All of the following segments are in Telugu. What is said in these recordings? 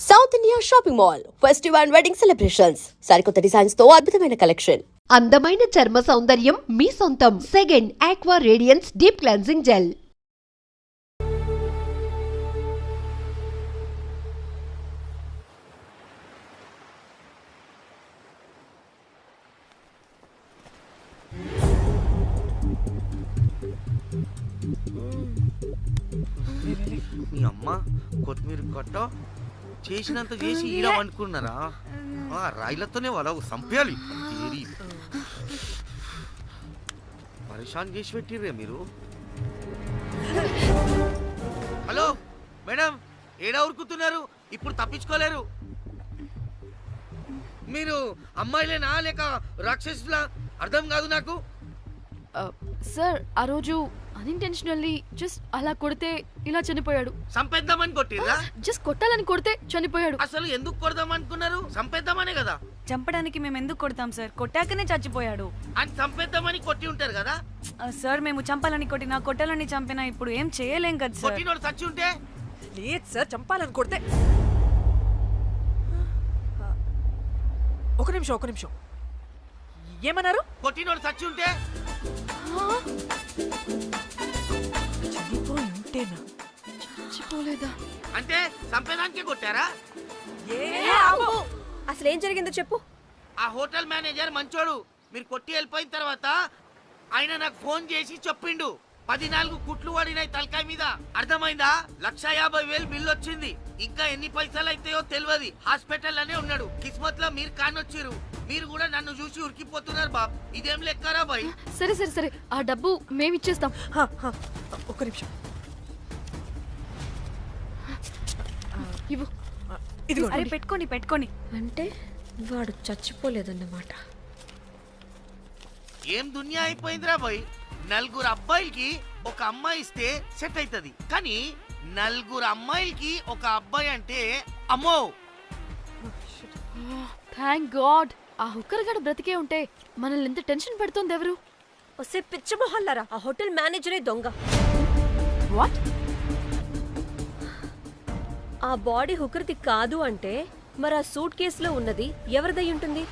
South India shopping mall festive and wedding celebrations సరికొత్త డిజైన్స్ తో అద్భుతమైన కలెక్షన్. అందమైన చర్మ సౌందర్యం మీ సొంతం. Second aqua radiance deep cleansing gel. మీ అమ్మ కొత్తిమీర కట్ట చేసినంత చేసి ఈడ అనుకున్నారా? రాయిలతోనే వాళ్ళ సంపేయాలి. పరేషాన్ చేసి పెట్టిర్రే మీరు. హలో మేడం, ఏడా ఉరుకుతున్నారు? ఇప్పుడు తప్పించుకోలేరు. మీరు అమ్మాయిలేనా లేక రాక్షసులా? అర్థం కాదు నాకు. సార్ ఆ రోజు అన్ఇంటెన్షనల్లీ జస్ట్ అలా కొడితే ఇలా చనిపోయాడు. సంపేద్దామని కొట్టిర్రా? జస్ట్ కొట్టాలని కొడితే చనిపోయాడు. అసలు ఎందుకు కొడదాం అనుకున్నారు? సంపేద్దామనే కదా. చంపడానికి మేము ఎందుకు కొడతాం సార్? కొట్టాకనే చచ్చిపోయాడు. అని సంపేద్దామని కొట్టి ఉంటారు కదా సార్. మేము చంపాలని కొట్టినా కొట్టాలని చంపినా ఇప్పుడు ఏం చేయలేం కదా సార్. కొట్టినోడు చచ్చి ఉంటే? లేదు సార్, చంపాలని కొడితే. ఒక నిమిషం ఏమన్నారు? కొట్టినోడు చచ్చి ఉంటే? చనిపోయి ఉంటేనా? చచ్చిపోలేదా? అంటే సంపేదానికే కొట్టారా? అసలు ఏం జరిగిందో చెప్పు. ఆ హోటల్ మేనేజర్ మంచోడు. మీరు కొట్టి వెళ్ళిపోయిన తర్వాత ఆయన నాకు ఫోన్ చేసి చెప్పిండు 14 కుట్లు పడినాయి తలకాయ మీద. అర్థమైందా? 1,50,000 బిల్లు వచ్చింది. ఇంకా ఎన్ని పైసలు అయితాయో తెలియదు. హాస్పిటల్ అనే ఉన్నాడు. కిస్మత్ లో మీరు కానొచ్చిరు. మీరు కూడా నన్ను చూసి ఉరికిపోతున్నారు బాబ్. ఇదేం లెక్కరా బాయ్? సరే సరే సరే, ఆ డబ్బు మేమిచ్చేస్తాం. ఒక నిమిషం. ఇవ్వు. ఇదిగో. అరే పెట్టుకోని. అంటే వాడు చచ్చిపోలేదన్నమాట. ఏం దునియా అయిపోయిందిరా బాయ్. 4 అబ్బాయిలకి ఒక అమ్మాయి ఇస్తే సెట్ అవుతుంది, కానీ 4 అమ్మాయిలకి ఒక అబ్బాయి అంటే అమ్మో. థ్యాంక్ గాడ్ ఆ హుక్కర్ గడ బ్రతికే ఉంటే మనల్ని ఎంత టెన్షన్ పెడుతుంది ఎవరు? వస్తే పిచ్చ మొహల్లారా, ఆ హోటల్ మేనేజరే దొంగ. వాట్? ఆ బాడీ హుకర్ది కాదు అంటే మరి ఆ సూట్ కేసులో ఉన్నది ఎవరిదై ఉంటుంది?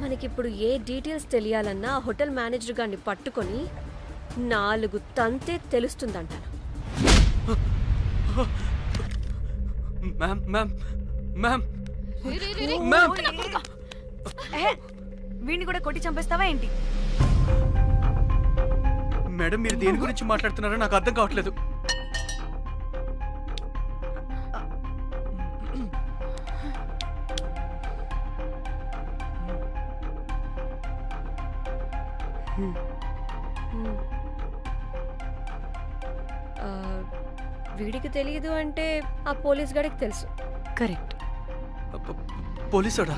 మనకిప్పుడు ఏ డీటెయిల్స్ తెలియాలన్నా ఆ హోటల్ మేనేజర్ గారిని పట్టుకొని 4 తంతే తెలుస్తుందంటాను. వీడిని కూడా కొట్టి చంపేస్తావా ఏంటి? మేడం, మీరు దేని గురించి మాట్లాడుతున్నారో నాకు అర్థం కావట్లేదు. వీడికి తెలియదు అంటే ఆ పోలీస్ గాడికి తెలుసు. కరెక్ట్. పోలీసోడా?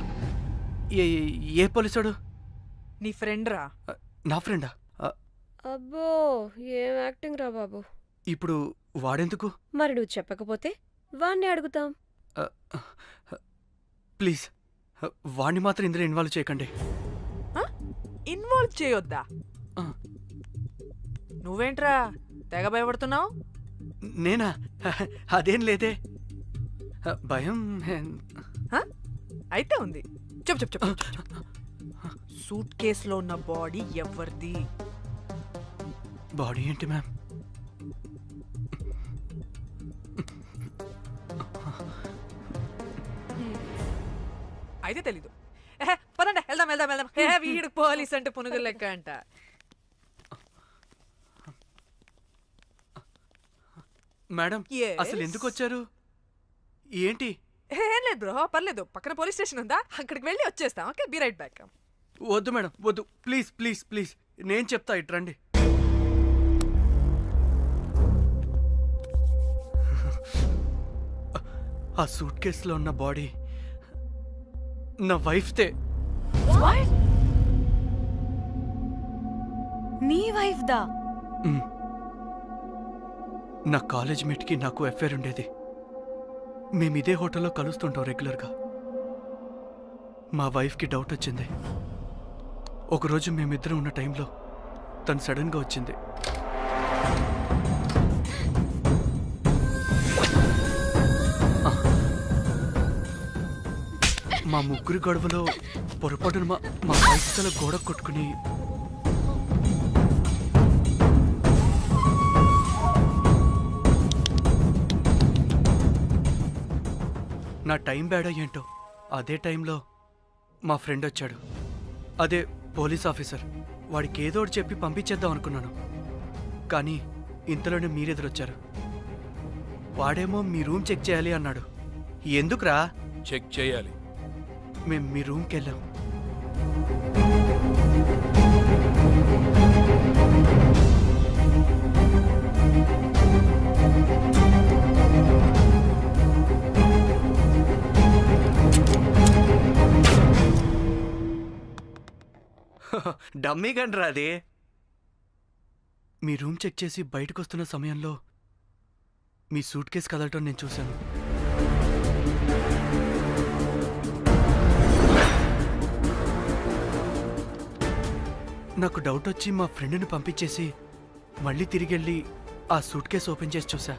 ఏ పోలీసోడు? నీ ఫ్రెండ్ రా. నా ఫ్రెండా? అబ్బో, ఏం యాక్టింగ్ రా బాబు. ఇప్పుడు వాడెందుకు? మరి నువ్వు చెప్పకపోతే వాణ్ణి అడుగుతాం. ప్లీజ్ వాడిని మాత్రం ఇందులో ఇన్వాల్వ్ చేయకండి. ఇన్వాల్వ్ చేయొద్దా? నువ్వేంట్రా తెగ భయపడుతున్నావు? నేనా? అదేం లేదే. భయం అయితే ఉంది. చెప్పు. సూట్ కేసులో ఉన్న బాడీ ఎవరిది? బాడీ ఏంటి మ్యామ్? అయితే తెలీదు. పదండి, వెళ్దాం. వీడు పోలీస్ అంటే పునుగులు లెక్క అంట. మేడం, అసలు ఎందుకు వచ్చారు? ఏంటి? ఏం లేదు బ్రో, పర్లేదు. పక్కన పోలీస్ స్టేషన్ ఉందా, అక్కడికి వెళ్ళి వచ్చేస్తాం. Okay, be right back. వద్దు మేడం, వద్దు. ప్లీజ్ నేను చెప్తా, ఇట్రండి. ఆ సూట్ కేసులో ఉన్న బాడీ నా వైఫ్తే. నీ వైఫ్ దా? నా కాలేజ్ మేట్కి నాకు అఫేర్ ఉండేది. మేము ఇదే హోటల్లో కలుస్తుంటాం రెగ్యులర్గా. మా వైఫ్కి డౌట్ వచ్చింది. ఒకరోజు మేమిద్దరం ఉన్న టైంలో తను సడన్గా వచ్చింది. మా ముగ్గురి గొడవలో పొరపాటున మా వైఫ్ తల గోడ కొట్టుకుని నా టైం బ్యాడ్ ఏంటో అదే టైంలో మా ఫ్రెండ్ వచ్చాడు. అదే పోలీస్ ఆఫీసర్. వాడికి ఏదో ఒకటి చెప్పి పంపించేద్దాం అనుకున్నాను, కానీ ఇంతలోనే మీరెదురొచ్చారు. వాడేమో మీ రూమ్ చెక్ చేయాలి అన్నాడు. ఎందుకురా? చెక్ చేయాలి. మేము మీ రూమ్కి వెళ్ళాం. డమ్మీ గండ్రా అది. మీ రూమ్ చెక్ చేసి బయటకు వస్తున్న సమయంలో మీ సూట్ కేసు కదలటం నేను చూశాను. నాకు డౌట్ వచ్చి మా ఫ్రెండ్ని పంపించేసి మళ్ళీ తిరిగెళ్ళి ఆ సూట్ కేసు ఓపెన్ చేసి చూసా.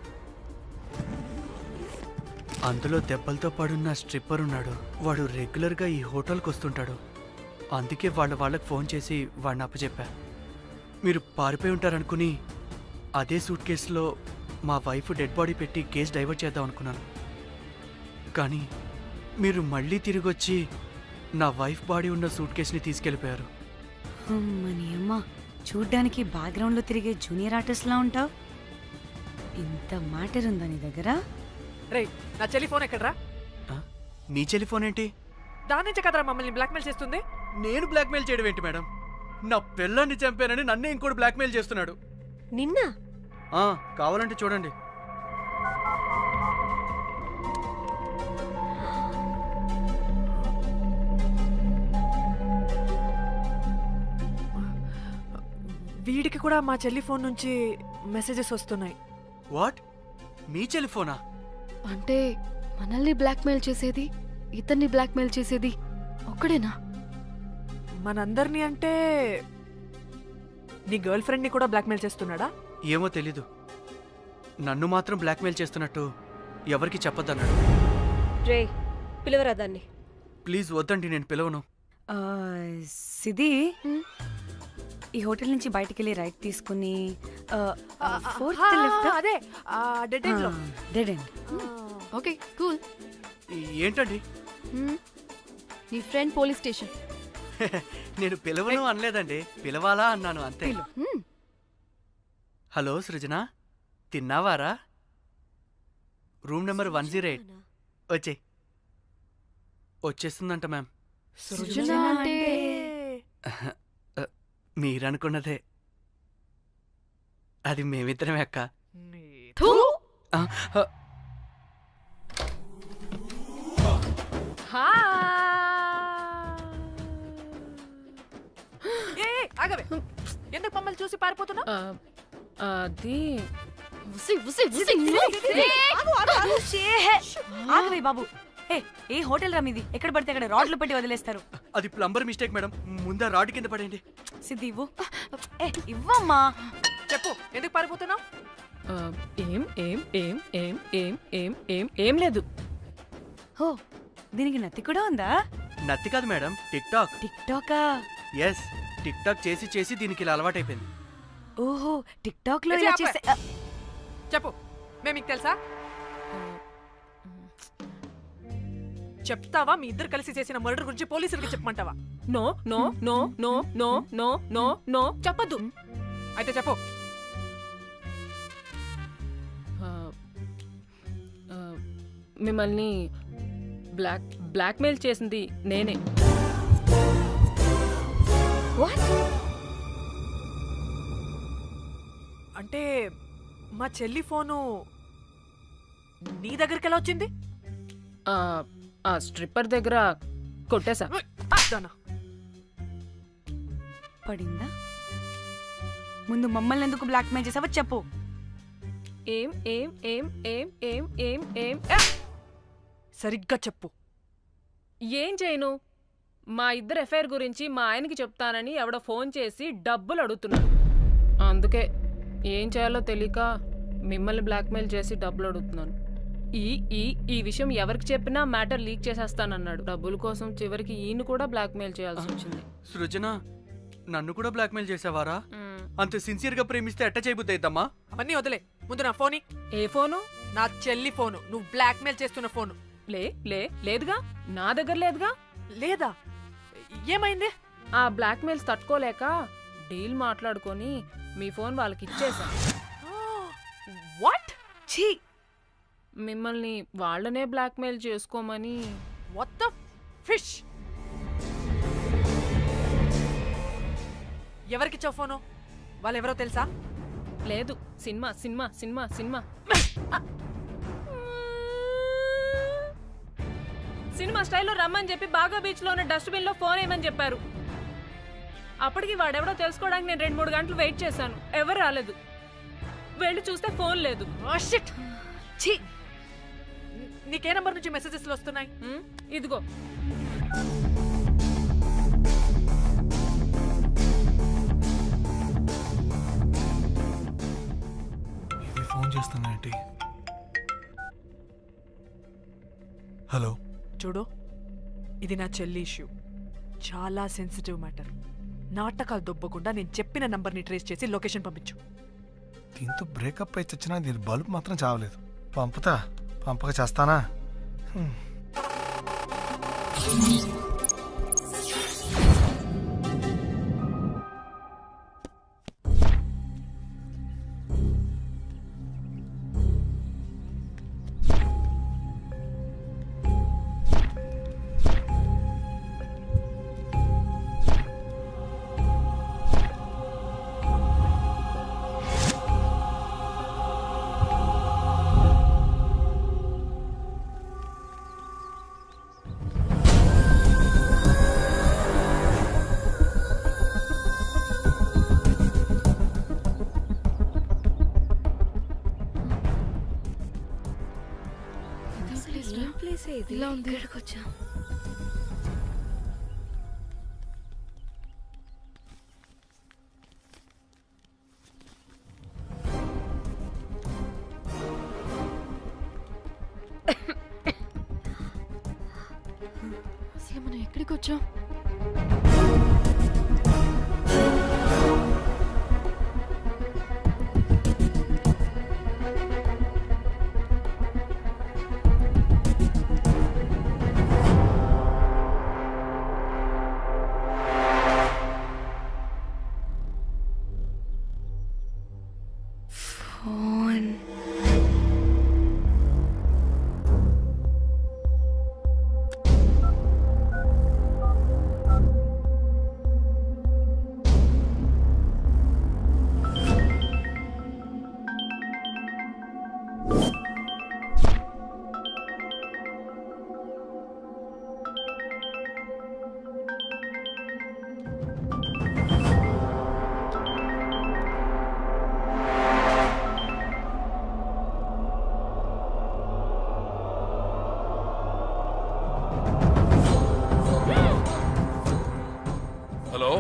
అందులో దెబ్బలతో పడున్న స్ట్రిప్పర్ ఉన్నాడు. వాడు రెగ్యులర్గా ఈ హోటల్కి వస్తుంటాడు. అందుకే వాళ్ళకి ఫోన్ చేసి వాడిని అప్పచెప్పా. మీరు పారిపోయి ఉంటారనుకుని అదే సూట్ కేసులో మా వైఫ్ డెడ్ బాడీ పెట్టి కేసు డైవర్ట్ చేద్దాం అనుకున్నాను. కానీ మీరు మళ్ళీ తిరిగి వచ్చి నా వైఫ్ బాడీ ఉన్న సూట్ కేసుని తీసుకెళ్ళిపోయారు. అమ్మని అమ్మ, చూడ్డానికి బ్యాక్గ్రౌండ్లో తిరిగే జూనియర్ ఆర్టిస్ట్లా ఉంటావు. ఇంత మ్యాటర్ ఉందా నీ దగ్గర? రే, నా చెల్లి ఫోన్ ఎక్కడరా? ఆ? మీ టెలిఫోన్ ఏంటి? దాని నుంచే కదరా మమ్మల్ని బ్లాక్మెయిల్ చేస్తుంది. నేను బ్లాక్మెయిల్ చేయడం ఏంటి మేడం? నా పిల్లాన్ని చంపానని నన్నే ఇంకోటి బ్లాక్మెయిల్ చేస్తున్నాడు. నిన్న కావాలంటే చూడండి. వీడికి కూడా మా చెల్లి ఫోన్ నుంచి మెసేజెస్ వస్తున్నాయి. వాట్? మీ టెలిఫోనా? అంటే మనల్ని బ్లాక్మెయిల్ చేసేది, ఇతన్ని బ్లాక్మెయిల్ చేసేది ఒక్కడేనా? మనందరినీ అంటే నీ గర్ల్ ఫ్రెండ్ ని కూడా బ్లాక్మెయిల్ చేస్తున్నాడా? ఏమో తెలీదు. నన్ను మాత్రం బ్లాక్మెయిల్ చేస్తున్నట్టు ఎవరికి చెప్పొద్దన్నాడు. రే, పిలవరా దాన్ని. ప్లీజ్ వద్దండి, నేను పిలవను. ఆ, సిది, ఈ హోటల్ నుంచి బయటికి వెళ్ళి రైట్ తీసుకుని ఫోర్త్ లెఫ్ట్. అదే డెడ్ ఎండ్ లో. Dead end. Okay, cool. ఏంటండి? నీ ఫ్రెండ్ పోలీస్ స్టేషన్. నేను పిలవను అనలేదండి, పిలవాలా అన్నాను అంతే. హలో సృజన, తిన్నావారా? Room number 108. వచ్చేస్తుందంట మ్యామ్. సృజన అంటే మీరనుకున్నదే. అది మేమిద్దరమే అక్క. థూ. ఆ, ఆ, ఆగవే, ఎందుకు మమ్మల్ని చూసి పారిపోతున్నా? అది ఆగవే బాబు. ఏ హోటల్ రా మీది? ఎక్కడ పడితే అక్కడ రాడ్లు పెట్టి వదిలేస్తారు. అది ప్లంబర్ మిస్టేక్ మేడం. ముందా రాడ్ కింద పడండి. సిద్ధి ఇవ్వు. ఇవ్వమ్మా. చెప్పు, ఎందుకు పారిపోతున్నావు? ఏం ఏం ఏం ఏం ఏం ఏం ఏం ఏం లేదు. ఓ, దీనికి నత్తి కూడా ఉందా? నత్తి కాదు మేడం, టిక్ టాక్. టిక్ టాకా? ఎస్, టిక్ టాక్ చేసి చేసి దీనికి ఇలా అలవాటైపోయింది. ఓహో, టిక్ టాక్ లో ఇలా చేసే. చెప్పు, మేము మీకు తెలుసా? చెప్తావా? మీ ఇద్దరు కలిసి చేసిన మర్డర్ గురించి పోలీసులకి చెప్పమంటావా? No no no no no no no no చెప్పద్దు. అయితే చెప్పు. మిమ్మల్ని బ్లాక్మెయిల్ చేసింది నేనే. అంటే మా చెల్లి ఫోను నీ దగ్గరికి ఎలా వచ్చింది? ఆ స్ట్రిప్పర్ దగ్గర కొట్టేశా. దానా పడిందా? ముందు మమ్మల్ని ఎందుకు బ్లాక్మెయిల్ చేసావో చెప్పు. ఏం ఏం ఏం ఏం ఏం ఏం ఏం సరిగ్గా చెప్పు. ఏం చేయను? మా ఇద్దరు ఎఫ్ఐఆర్ గురించి మా ఆయనకి చెప్తానని ఎవడో ఫోన్ చేసి డబ్బులు అడుగుతున్నాడు. అందుకే ఏం చేయాలో తెలియక మిమ్మల్ని బ్లాక్మెయిల్ చేసి డబ్బులు అడుగుతున్నాను. ఈ ఈ ఈ విషయం ఎవరికి చెప్పినా మ్యాటర్ లీక్ చేసేస్తానన్నాడు. డబ్బుల కోసం చివరికి ఈయన కూడా బ్లాక్మెయిల్ చేయాల్సి వచ్చింది. సృజన నన్ను కూడా బ్లాక్మెయిల్ చేసావారా? మ్, అంత సిన్సియర్ గా ప్రేమిస్తే ఎట్ట చేయబుద్ది అయిద్దమ్మా? అవన్నీ వదిలే, ముందు నా ఫోన్ ఏ ఫోను? నా చెల్లి ఫోను, నువ్వు బ్లాక్మెయిల్ చేస్తున్న ఫోను. లేదుగా, నా దగ్గర లేదుగా. లేదా? ఏమైంది? ఆ బ్లాక్మెయిల్స్ తట్టుకోలేక డీల్ మాట్లాడుకొని మీ ఫోన్ వాళ్ళకి ఇచ్చేసా. వాట్? ఛీ, మిమ్మల్ని వాళ్ళనే బ్లాక్మెయిల్ చేసుకోమని. What the fish? ఎవరికిచ్చావు ఫోను? వాళ్ళెవరో తెలుసా? లేదు, cinema cinema cinema cinema cinema స్టైల్లో రమ్మని చెప్పి బాగా బీచ్లో ఉన్న డస్ట్బిన్లో ఫోన్ వేయమని చెప్పారు. అప్పటికి వాడెవడో తెలుసుకోవడానికి నేను 2-3 గంటలు వెయిట్ చేశాను. ఎవరు రాలేదు. వెళ్ళి చూస్తే ఫోన్ లేదు. Oh, shit. ఛీ, నీకే నంబర్ నుంచి మెసేజెస్లు వస్తున్నాయి? మ్, ఇదిగో. ఇది ఫోన్ చేస్తున్నానంటే. హలో, చూడు, ఇది నా చెల్లి ఇష్యూ. చాలా సెన్సిటివ్ మ్యాటర్. నాటకాలు దొబ్బకుండా నేను చెప్పిన నంబర్ని ట్రేస్ చేసి లొకేషన్ పంపించు. దీంతో బ్రేకప్ అయి చచ్చినా దీని బల్బ్ మాత్రం చావలేదు. పంపుతా, పంపక చేస్తానా? ఏం ప్లేస్ ఇది? ఇలా ఉంది. ఇక్కడికి వచ్చా. అసలు మనం ఎక్కడికి వచ్చాం? హలో,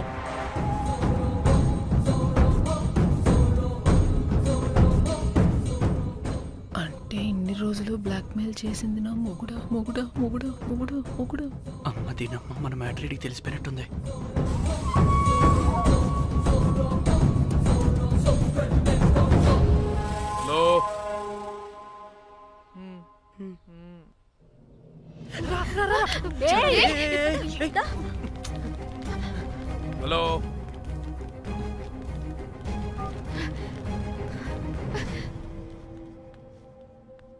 అంటే ఇన్ని రోజులు బ్లాక్మెయిల్ చేసింది నా మొగుడా మొగుడా మొగుడా మొగుడా మొగుడా. అమ్మ దీనమ్మ, మన మ్యాట్రీడికి తెలిసిపోయినట్టుంది. Hello, hello.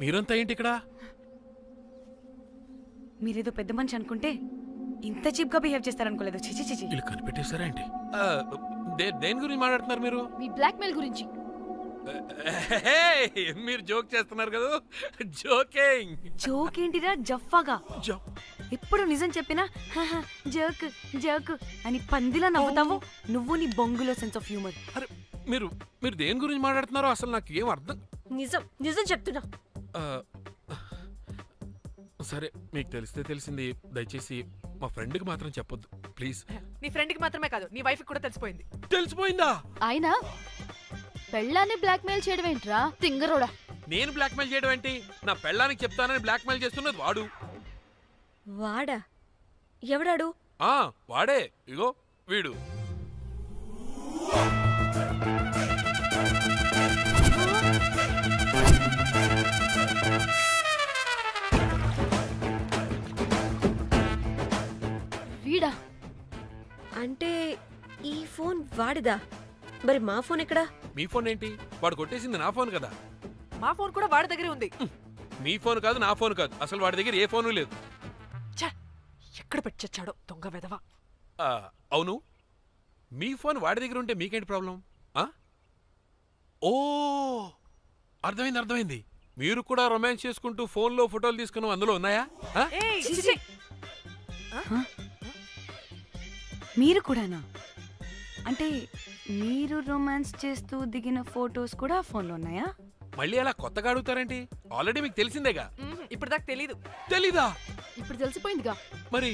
మీరంతా ఏంటి ఇక్కడ? మీరేదో పెద్ద మనిషి అనుకుంటే ఇంత చీప్ గా బిహేవ్ చేస్తారనుకోలేదు. చిచి చిచి. వీళ్ళు కనిపెట్టేశారా ఏంటి? దేని గురించి మాట్లాడుతున్నారు మీరు? మీ బ్లాక్మెయిల్ గురించి. మీరు జోక్ చేస్తున్నారు కదా? జోకింగ్. జోక్ ఏంటిరా జఫ్ఫాగా? ఎప్పుడు నిజం చెప్పినా జోక్ జోక్ అని పందిలా నవ్వుతావు. నువ్వు నీ బొంగులో సెన్స్ ఆఫ్ హ్యూమర్. అరే, మీరు దేని గురించి మాట్లాడుతున్నారో అసలు నాకు ఏం అర్థం. నిజం నిజం చెప్తున్నా. ఆ, సరే, మీకు తెలిస్తే తెలిసింది. దయచేసి మా ఫ్రెండ్కి మాత్రం చెప్పొద్దు ప్లీజ్. నీ ఫ్రెండ్కి మాత్రమే కాదు, నీ వైఫ్కి కూడా తెలిసిపోయింది. తెలిసిపోయిందా? అయినా పెళ్ళాన్ని బ్లాక్మెయిల్ చేయడం ఏంట్రా తింగరోడా? నేను బ్లాక్మెయిల్ చేయడం ఏంటి? నా పెళ్ళానికి చెప్తానని బ్లాక్మెయిల్ చేస్తున్నది వాడు. వాడా? ఎవడాడు? ఆ వాడే, ఇగో వీడు. వీడా? అంటే ఈ ఫోన్ వాడిదా? మరి మా ఫోన్ ఎక్కడా? మీ ఫోన్ ఏంటి? వాడు కొట్టేసింది నా ఫోన్ కదా. మా ఫోన్ కూడా వాడి దగ్గరే ఉంది. మీ ఫోన్ కాదు, నా ఫోన్ కాదు, అసలు వాడి దగ్గర ఏ ఫోను లేదు. ఛ! ఎక్కడ పెట్టొచ్చాడో దొంగ వెధవ. అవును, మీ ఫోన్ వాడి దగ్గర ఉంటే మీకేంటి ప్రాబ్లం? ఓ అర్థమైంది అర్థమైంది. మీరు కూడా రొమాన్స్ చేసుకుంటూ ఫోన్లో ఫోటోలు తీసుకున్నాం, అందులో ఉన్నాయా? ఏయ్, చిచి! మీరు కూడానా? అంటే మీరు రొమాన్స్ చేస్తూ దిగిన ఫొటోస్ కూడా ఫోన్లో ఉన్నాయా? మళ్ళీ అలా కొత్తగా అడుగుతారేంటి? ఆల్రెడీ మీకు తెలిసిందేగా. ఇప్పుడు దాకా తెలీదు. తెలీదా? ఇప్పుడు తెలిసిపోయిందిగా. మరి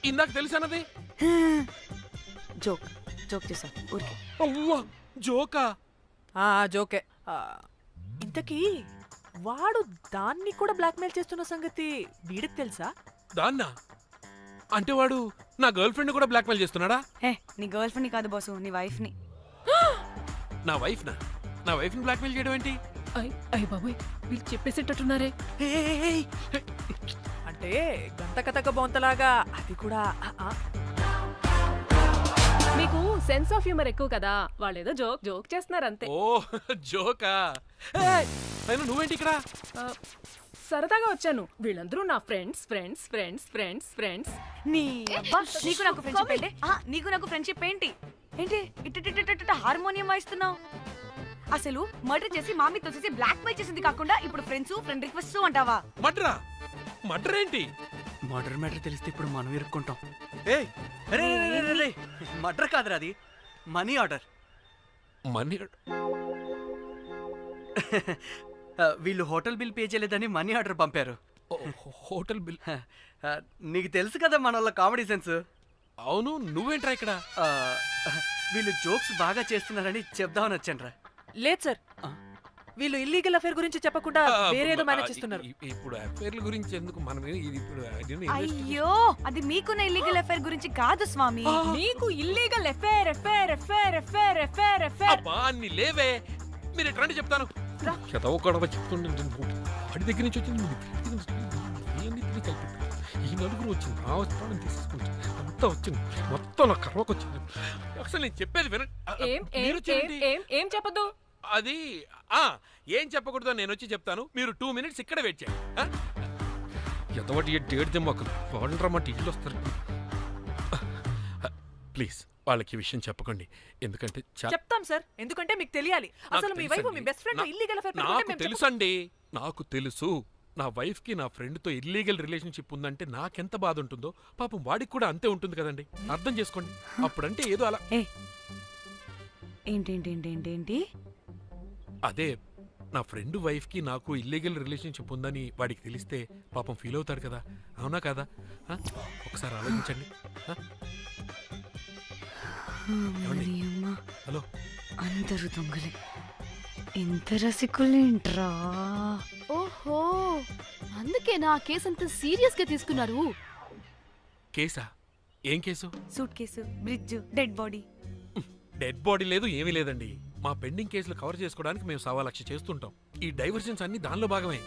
ఇందాక తెలిసన్నది? జోక్ జోక్ చేశా ఊరికే. అవ్వా, జోకా? జోకే. ఇంతకీ వాడు దాన్ని కూడా బ్లాక్మెయిల్ చేస్తున్న సంగతి వీడికి తెలుసా? దాన్నా? అంటే వాడు నా గర్ల్ ఫ్రెండ్ కూడా బ్లాక్మెయిల్ చేస్తున్నాడా? ఏ నీ గర్ల్ ఫ్రెండ్ని కాదు బాసు, నీ వైఫ్ని. నా వైఫ్నా? నా వైఫ్ని బ్లాక్మెయిల్ చేయడం ఏంటి? అయ్య బాబోయ్, వీళ్ళు చెప్పేసేటట్టున్నారే. అంటే గంత కథక బొంతలాగా అది కూడా. మీకు సెన్స్ ఆఫ్ హ్యూమర్ ఎక్కువ కదా, వాళ్ళేదో జోక్ జోక్ చేస్తున్నారు అంతే. ఓ జోకా? అయినా నువ్వేంటి ఇక్కడ? సరదాగా వచ్చాను. వీళ్ళందరూ నా friends friends friends friends friends. నీ అబ్బా, నీకు నాకు ఫ్రెండ్షిప్ ఏంటి? నీకు నాకు ఫ్రెండ్షిప్ ఏంటి? ఏంటి ఇట్ట హార్మోనియం వాయిస్తున్నావు? అసలు మర్డర్ చేసి మామి తోసేసి బ్లాక్ మెయిల్ చేసింది కాకుండా ఇప్పుడు ఫ్రెండ్స్ ఫ్రెండ్ రిక్వెస్ట్ అంటావా? మడ్రా? మడ్ర ఏంటి? మర్డర్ మ్యాటర్ తెలిస్తే ఇప్పుడు మనం ఇరుక్కుంటాం. మర్డర్ కాదురా, అది మనీ ఆర్డర్. మనీ? వీళ్ళు హోటల్ బిల్ పే చేయలేదని మనీ ఆర్డర్ పంపారు. Hotel bill? నీకు తెలుసు కదా మన వాళ్ళ కామెడీ సెన్స్. అవును, నువ్వేంట్రా ఇక్కడ? వీళ్ళు జోక్స్ బాగా చేస్తున్నారని చెప్దామని వచ్చానురా. లేదు సార్, వీళ్ళు ఇల్లీగల్ అఫేర్ గురించి చెప్పకుండా వేరేదో మేనేజ్ చేస్తున్నారు. ఇప్పుడు అఫేర్ల గురించి ఎందుకు మనం ఇది ఇప్పుడు అయ్యో, అది మీకున్న ఇల్లీగల్ అఫైర్ గురించి కాదు స్వామి. మీకు illegal affair affair affair affair affair affair. అబ్బా అన్ని లేవే, మీరు ఎట్రండి చెప్తాను. గొడవ చెప్తుండే వాడి దగ్గర నుంచి వచ్చింది, కలిపి ఈ నలుగురు వచ్చింది, ఆ వస్త్రాన్ని తీసుకుంటుంది, అంతా వచ్చింది, మొత్తం నా కర్వకు వచ్చింది. అసలు నేను చెప్పేది వినండి. ఏం చెప్పదు? అది ఏం చెప్పకూడదు, నేను వచ్చి చెప్తాను. మీరు 2 minutes ఇక్కడ వెయిట్ చేయండి. ఎంతవాటి డేట్ దెమ్మకలు వాడండ్రమ్మంటే ఇల్లు వస్తారు. ప్లీజ్ వాళ్ళకి ఈ విషయం చెప్పకండి, ఎందుకంటే చెప్తాం సార్, ఎందుకంటే మీకు తెలియాలి. అసలు మీ వైఫ్ మీ బెస్ట్ ఫ్రెండ్ ఇల్లీగల్ అఫేర్. నాకు తెలుసండి, నాకు తెలుసు. నా వైఫ్ కి నా ఫ్రెండ్ తో ఇల్లీగల్ రిలేషన్షిప్ ఉందంటే నాకెంత బాధ ఉంటుందో పాపం వాడికి కూడా అంతే ఉంటుంది కదండి. అర్థం చేసుకోండి. అప్పుడంటే ఏదో అలా. ఏంటి? అదే నా ఫ్రెండ్ వైఫ్ కి నాకు ఇల్లీగల్ రిలేషన్షిప్ ఉందని వాడికి తెలిస్తే పాపం ఫీల్ అవుతాడు కదా, అవునా కదా? ఒకసారి ఆలోచించండి. హలో, అందరూ దొంగలే, ఎంత రసికులేంట్రా. ఓహో, అందుకే నా కేసు అంత సీరియస్ గా తీసుకున్నారు. కేసా? ఏం case? Suit case, bridge, dead body. Dead body లేదు, ఏమీ లేదండి. మా పెండింగ్ కేసులు కవర్ చేసుకోవడానికి మేము 1,00,000 చేస్తుంటాం. ఈ డైవర్షన్స్ అన్ని దానిలో భాగమే.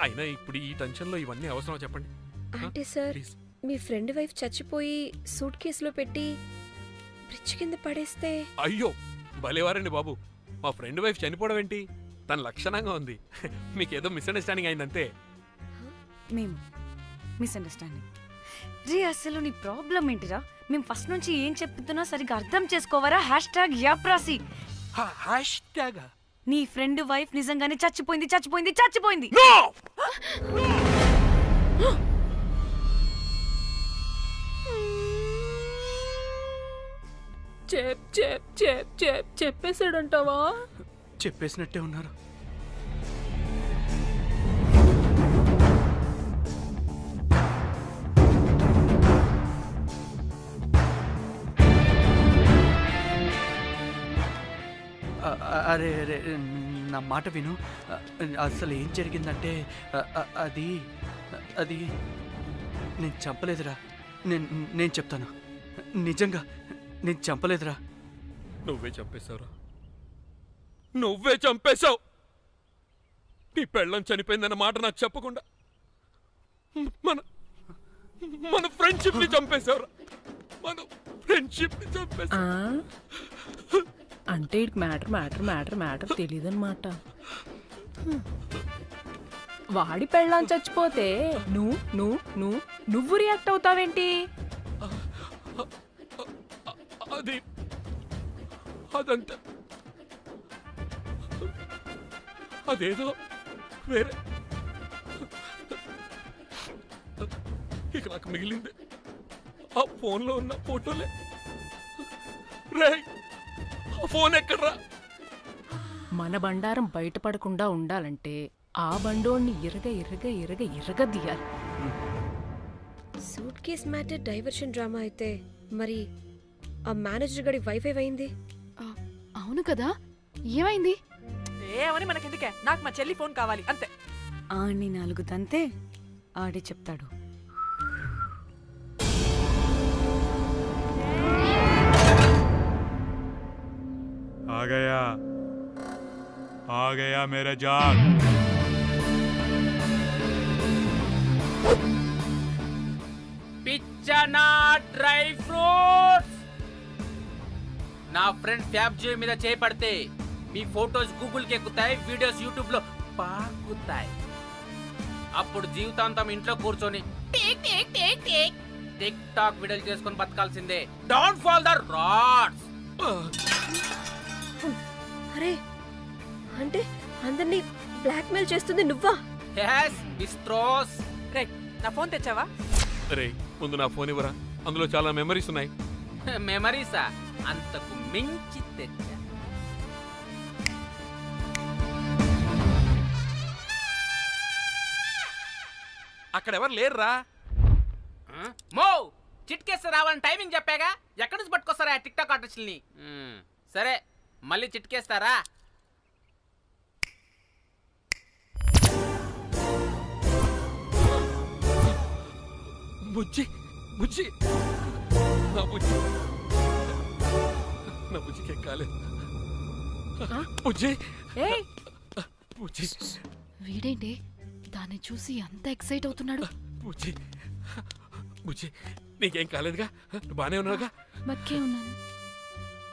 అయినా ఇప్పుడు ఈ టెన్షన్లో ఇవన్నీ అవసరం చెప్పండి. అంటే సార్, మీ ఫ్రెండ్ వైఫ్ చచ్చిపోయి సూట్ కేసులో పెట్టి బ్రిడ్జ్ కింద పడేస్తే? అయ్యో భలేవారండి బాబు, మా ఫ్రెండ్ వైఫ్ చనిపోవడం ఏంటి? తన లక్షణంగా ఉంది. మీకేదో మిస్అండర్స్టాండింగ్ అయిందంతే. మేము మిస్అండర్స్టాండింగ్ రీ. అసలు నీ ప్రాబ్లం ఏంటిరా? మేము ఫస్ట్ నుంచి ఏం చెప్తున్నా సరిగ్గా అర్థం చేసుకోవరా? #యాప్రాసి. నీ ఫ్రెండ్ వైఫ్ నిజంగానే చచ్చిపోయింది. చెప్పేసాడంటావా? చెప్పేసినట్టే ఉన్నారు. అరే నా మాట విను. అసలు ఏం జరిగిందంటే అది అది నేను చంపలేదురా. నేను చెప్తాను, నిజంగా నేను చంపలేదురా. నువ్వే చంపేశావురా, నువ్వే చంపేశావు. నీ పెళ్ళం చనిపోయిందన్న మాట నాకు చెప్పకుండా మన మన ఫ్రెండ్షిప్ ని చంపేశావురా, మన ఫ్రెండ్షిప్ ని చంపేశావు. అంటే ఇటు మ్యాటర్ తెలియదన్నమాట. వాడి పెళ్ళాం చచ్చిపోతే నువ్వు రియాక్ట్ అవుతావేంటి? అదంతా అదేదో వేరే. ఇక నాకు మిగిలింది ఆ ఫోన్లో ఉన్న ఫోటోలే. రేయ్, ఆ ఫోన్ ఎక్కడ్రా? మన బండారం బయటపడకుండా ఉండాలంటే ఆ బండోణ్ణి ఇరగదీయాలి. Suitcase matter diversion drama అయితే మరి ఆ మేనేజర్ గడి వైఫై అయింది. అవును కదా, ఏమైంది? ఏమని మనకెందుకే, నాకు మా చెల్లి ఫోన్ కావాలి అంతే. ఆడిని 4 తంతే ఆడే చెప్తాడు. आ गया मेरा जाग. పిచ్చనా డ్రై ఫ్రూట్స్. నా ఫ్రెండ్ ఫ్యాబ్ జే మీద చేపడితే మీ ఫోటోస్ గూగుల్ కి ఎక్కుతాయి, వీడియోస్ యూట్యూబ్ లో పాకుతాయి. అప్పుడు జీవితాంతం ఇంట్లో కూర్చొని టిక్ టాక్ వీడియోలు చేసుకొని బతకాల్సిందే. Don't fall the rods. అరే అంటే అందరినీ బ్లాక్మెయిల్ చేస్తుంది నువ్వా? yes బిస్ట్రోస్. రే, నా ఫోన్ తెచ్చావా? రే, ముందు నా ఫోన్ ఇవ్వరా, అందులో చాలా మెమరీస్ ఉన్నాయి. మెమరీసా? అంతకు మించి తెచ్చా. అక్కడ ఎవరు లేరురా. మో చిట్కేస్తే రావాలని టైమింగ్ చెప్పాగా, ఎక్కడి నుంచి పట్టుకొస్తారా టిక్ టాక్ ఆర్టిస్టుల్ని? సరే, మళ్ళీ చిట్కేస్తారా? బుజ్జి బుజ్జి నా బుజ్జి, నా బుజ్జికి ఎక్కాలి. బుజ్జి ఏయ్, బుజ్జి వీడేంటి దాన్ని చూసి అంత ఎక్సైట్ అవుతున్నాడు? బుజ్జి బుజ్జి, నీకేం కాలేదుగా? నువ్వు బానే ఉన్నావుగా? బతికే ఉన్నాను.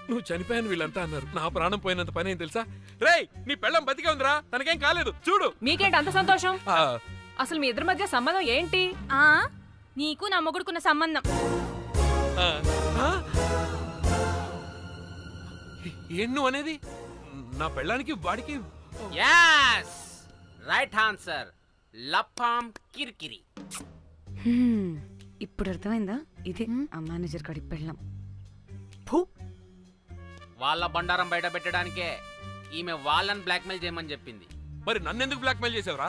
నువ్వు చనిపోయాను వీళ్ళంతా అన్నారు. నా ప్రాణం పోయినంత పని ఏం తెలుసా? రేయ్, నీ పెళ్ళం బతికే ఉందిరా, తనకేం కాలేదు చూడు. మీకేంటి అంత సంతోషం? ఆ, అసలు మీ ఇద్దరి మధ్య సంబంధం ఏంటి? నీకు నా మొగుడుకున్న సంబంధం. ఆ, ఆ? ఏం నువ్వు అనేది? నా పెళ్ళానికి వాడికి yes రైట్ ఆన్సర్. లపాం కిరికిరి. ఇప్పుడు అర్థమైందా? ఇదే ఆ మేనేజర్ గడి పెళ్ళం. వాళ్ళ బండారం బయట పెట్టడానికే ఈమె వాళ్ళని బ్లాక్మెయిల్ చేయమని చెప్పింది. మరి నన్నెందుకు బ్లాక్మెయిల్ చేసావురా?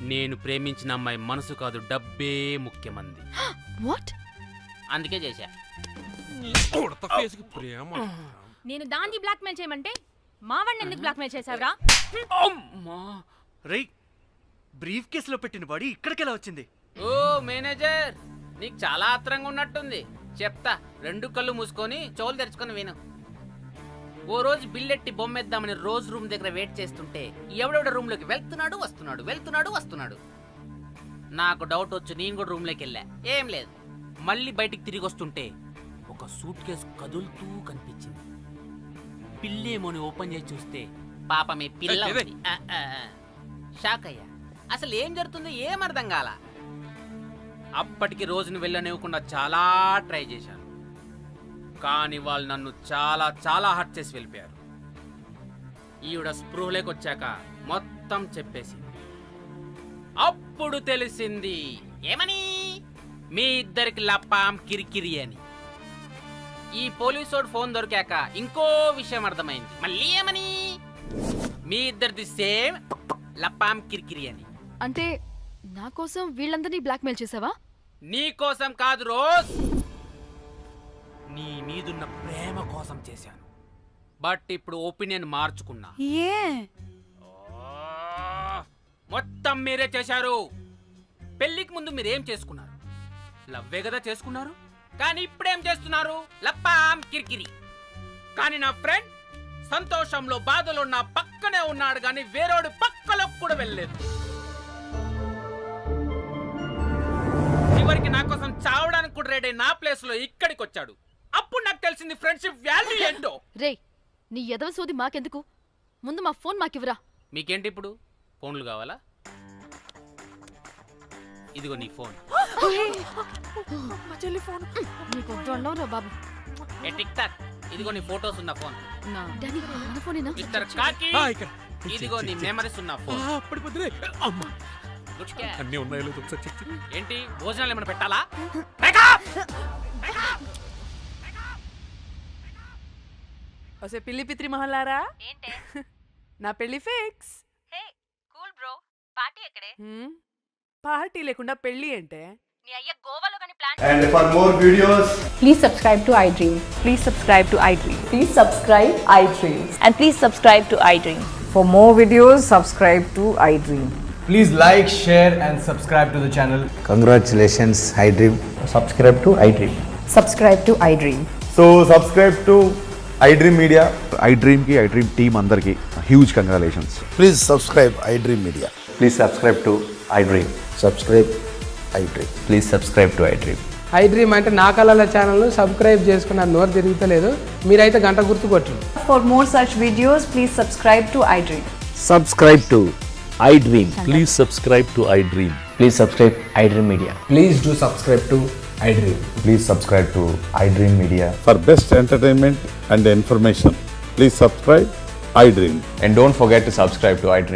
నేను ప్రేమించిన అమ్మాయి మనసు కాదు, డబ్బే ముఖ్యమంది. వాట్? అందుకే చేశా. ఉడత ఫేస్కి ప్రేమ. నేను దాన్ని బ్లాక్మెయిల్ చేయమంటే మావాడిని ఎందుకు బ్లాక్మెయిల్ చేశావురా? అమ్మా. రేయ్, బ్రీఫ్ కేసులో పెట్టిన బాడీ ఇక్కడికెలా వచ్చింది? ఓ మేనేజర్, నీకు చాలా ఆత్రంగా ఉన్నట్టుంది. చెప్తా, 2 కళ్ళు మూసుకొని చెవులు తెరుచుకొని విను. ఓ రోజు బిల్లెట్టి బొమ్మేద్దామని రోజు రూమ్ దగ్గర వెయిట్ చేస్తుంటే ఎవడెవడ రూమ్ లోకి వెళ్తున్నాడు వస్తున్నాడు. నాకు డౌట్ వచ్చి నేను కూడా రూమ్ లోకి వెళ్ళా, ఏం లేదు. మళ్ళీ బయటికి తిరిగి వస్తుంటే ఒక సూట్ కేసు కదులుతూ కనిపించింది. పిల్లేమోని ఓపెన్ చేసి చూస్తే పాపమే పిల్ల ఉంది. షాక్ అయ్యా. అసలు ఏం జరుగుతుందో ఏం అర్థం కాల. అప్పటికి రోజును వెళ్ళనివ్వకుండా చాలా ట్రై చేశాను, కానీ వాళ్ళు నన్ను చాలా చాలా హర్ట్ చేసి వెళ్ళిపోయారు. ఈవిడ స్పృహలోకి వచ్చాక మొత్తం చెప్పేసింది. అప్పుడు తెలిసింది ఏమని, మీ ఇద్దరికి లపాం కిరికిరి అని. ఈ పోలీసోడు ఫోన్ దొరికాక ఇంకో విషయం అర్థమైంది. మళ్ళీ ఏమని, మీ ఇద్దరిది సేమ్ లపాం కిరికిరి అని. అంటే నా కోసం వీళ్ళందరినీ బ్లాక్మెయిల్ చేసావా? నీ కోసం కాదు రోజ్, నీ మీదున్న ప్రేమ కోసం చేశాను. బట్ ఇప్పుడు ఒపీనియన్ మార్చుకున్నా. ఏ మొత్తం మీరే చేశారు. పెళ్లికి ముందు మీరేం చేసుకున్నారు? లవ్వే కదా చేసుకున్నారు. కానీ ఇప్పుడేం చేస్తున్నారు? లప్పాం కిరికిరి. కానీ నా ఫ్రెండ్ సంతోషంలో బాధలో నా పక్కనే ఉన్నాడు, కానీ వేరేడు పక్కలోకి కూడా వెళ్ళలేదు. చివరికి నా కోసం చావడానికి కూడా రెడీ నా ప్లేస్ లో ఇక్కడికి వచ్చాడు. అప్పుడు నాకు తెలిసింది ఫ్రెండ్షిప్ వాల్యూ ఏంటో. రే, నీ ఎదవ సోది మాకెందుకు? ముందు మా ఫోన్ మాకివ్వరా. మీకేంటి ఇప్పుడు ఫోన్లు కావాలా? ఇదిగో నీ ఫోన్. మా చెల్లి ఫోన్. నీకు అన్నవరా బాబు. ఏ టిక్ టాక్, ఇదిగో నీ ఫోటోస్ ఉన్న ఫోన్. డానీ, మన ఫోనేనా? మిస్టర్ కాకి, ఇదిగో నీ మెమరీస్ ఉన్న ఫోన్. Good catch. అన్నీ ఉన్నాయో లేదో ఒకసారి చెక్ చెయ్యి. ఏంటి భోజనాలు ఏమైనా పెట్టాలా? వసే పిల్లి పిత్రి మహల్లారా, ఏంటే నా పెళ్లి ఫిక్స్. హే కూల్ బ్రో, పార్టీ ఎక్కడే? పార్టీ లేకుండా పెళ్లి అంటే? నీ అయ్య గోవాలో గాని plan. And for more videos, please subscribe to iDream. Please subscribe to iDream. Please subscribe iDream. And please subscribe to iDream. For more videos, subscribe to iDream. please like, share and subscribe to the channel. Congratulations, iDream. Subscribe to iDream. Subscribe to iDream. So subscribe to iDream Media. iDream ki iDream team andarki huge congratulations. Please subscribe iDream Media. Please subscribe to iDream. Subscribe iDream. Please subscribe to iDream. iDream అంటే నా కళల ఛానల్ సబ్స్క్రైబ్ చేసుకున్న నోరు తిరుగుతలేదు. మీరైతే గంట గుర్తు కొట్టండి. For more such videos, please subscribe to iDream. Subscribe to iDream. Please subscribe to iDream. Please subscribe iDream Media. Please do subscribe to iDream. Please subscribe to iDream Media. For best entertainment and information, please subscribe iDream. And don't forget to subscribe to iDream.